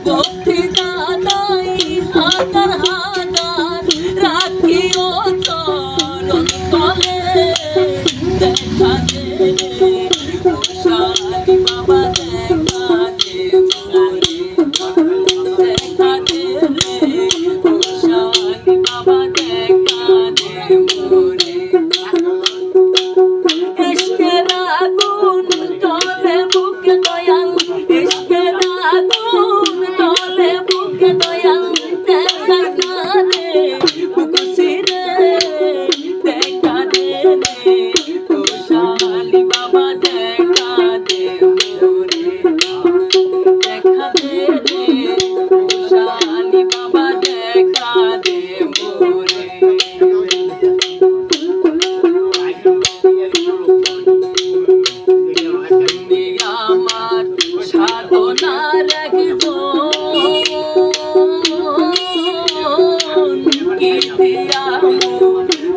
ভক্তি দাদাই হাজার হাজার রাখিও চরণ তলে দেখা দে শালি বাবা দেখা দে দেখা দে শালি বাবা দেখা দে মোরে ইশকের আগুন জ্বলে বুকে দয়াল ইশকের আগুন জ্বলে বুকে দয়াল দেখা না রে বুকুসি রে দেখা দে রে ও শালি বাবা দেখা দে মোরে দেখা দে রে ও শালি বাবা দেখা দে মোরে আমার সাধনার কি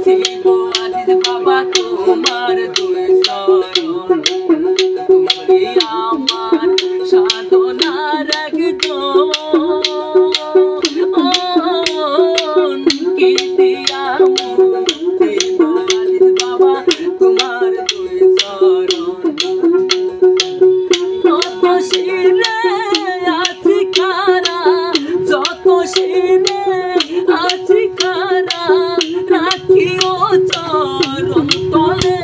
শিব আজিজ বাবা তোমার দুই শরণ তুমি আমার সাধনার কি শিব আজিজ বাবা তোমার দুই শরণ যত শিলে আছি খারা যত শিলে আছি খারা রাখিও চরণ তলে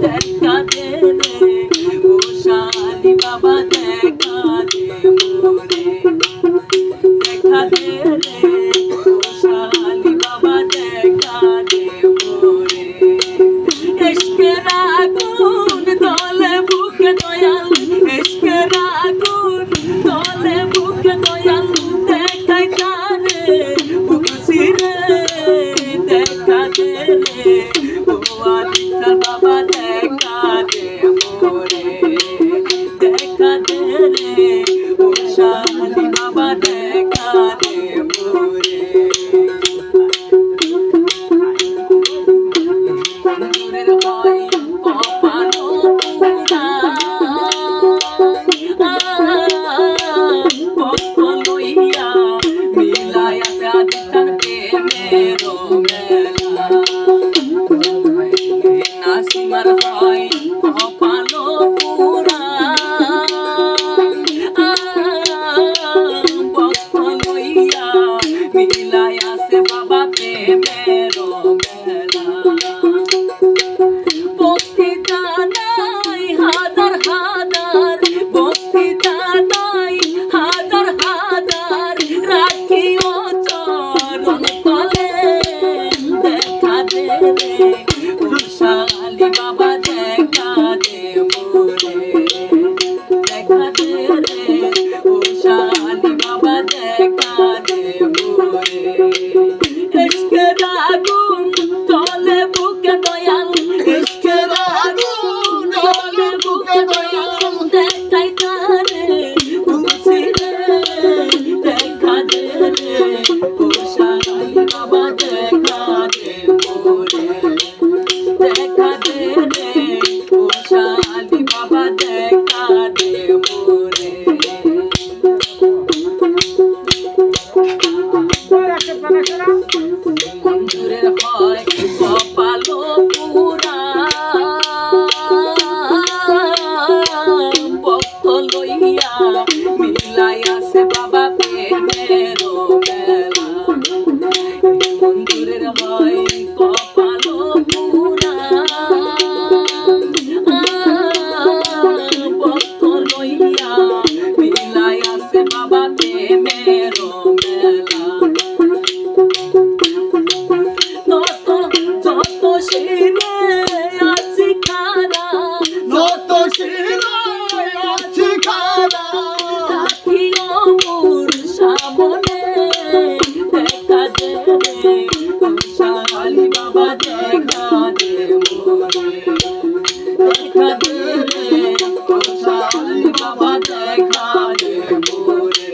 দেখা দে রে ও শালি বাবা দেখা দে মোরে দেখা দে রে ও শালি বাবা দেখা দে মোরে ইশকের আগুন জ্বলে বুকে দয়াল ইশকের আগুন জ্বলে বুকে দয়াল দেখাই তারে বুকুসি রে দেখা দে রে ও আদিতা বাবা দেখা দে মোরে দেখা দে রে ও শালি বাবা দেখা দে মোরে দূরের হয় কপালো পুরা ভক্ত লইয়া মিলাইয়া আদিতার প্রেমের মেলা নাসিমার হয় কপালো পুরা ভক্ত লইয়া মিলাইয়া সে বাবা প্রেমের মেলা ভক্তি দাদাই হাজার হাজার ভক্তি দাদাই হাজার হাজার রাখিও চরণ তলে দেখা দে রে ও শালি বাবা দেখা দে মোরে দেখা দে রে ও শালি বাবা দেখা দে মোরে ইশকের আগুন জ্বলে বুকে দয়াল ইশকের আগুন জ্বলে বুকে দয়াল দেখাই তারে বুকুসি রে দেখা দে রে ও শালি বাবা দেখা দে মোরে দেখা দে রে ও শালি বাবা দেখা দে মোরে মঞ্জুরের হয় কপালো পুরা ভক্ত লইয়া মিলাইয়া সে বাবা প্রেমের মেলা মঞ্জুরের হয় কপালো পুরা ভক্ত লইয়া মিলাইয়া সে বাবা প্রেমের মেলা যত শিলে আছি খারা যত শিলে আছি খারা রাখিও মোর সামনে দেখা দে রে ও শালি বাবা দেখা দে মোরে দেখা দে রে ও শালি বাবা দেখা দে মোরে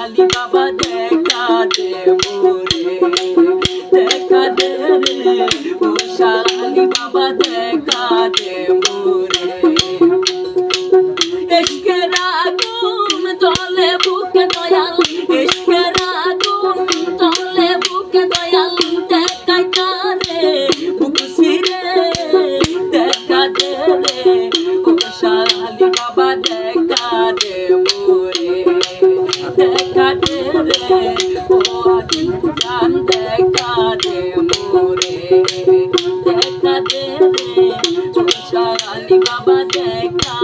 শালি বাবা দেখা দে মোরে, দেখা দে রে ও শালি বাবা দেখা দে মোরে। ইশকের আগুন জ্বলে বুকে দয়াল, ইশকের আগুন জ্বলে বুকে দয়াল, দেখাই কারে বুক ছিঁড়ে, দেখা দে রে ও শালি বাবা দেখা দে মোরে, দেখা দে রে ও জান দেখা দে মোরে, দেখা দে রে ও শালি বাবা দেখা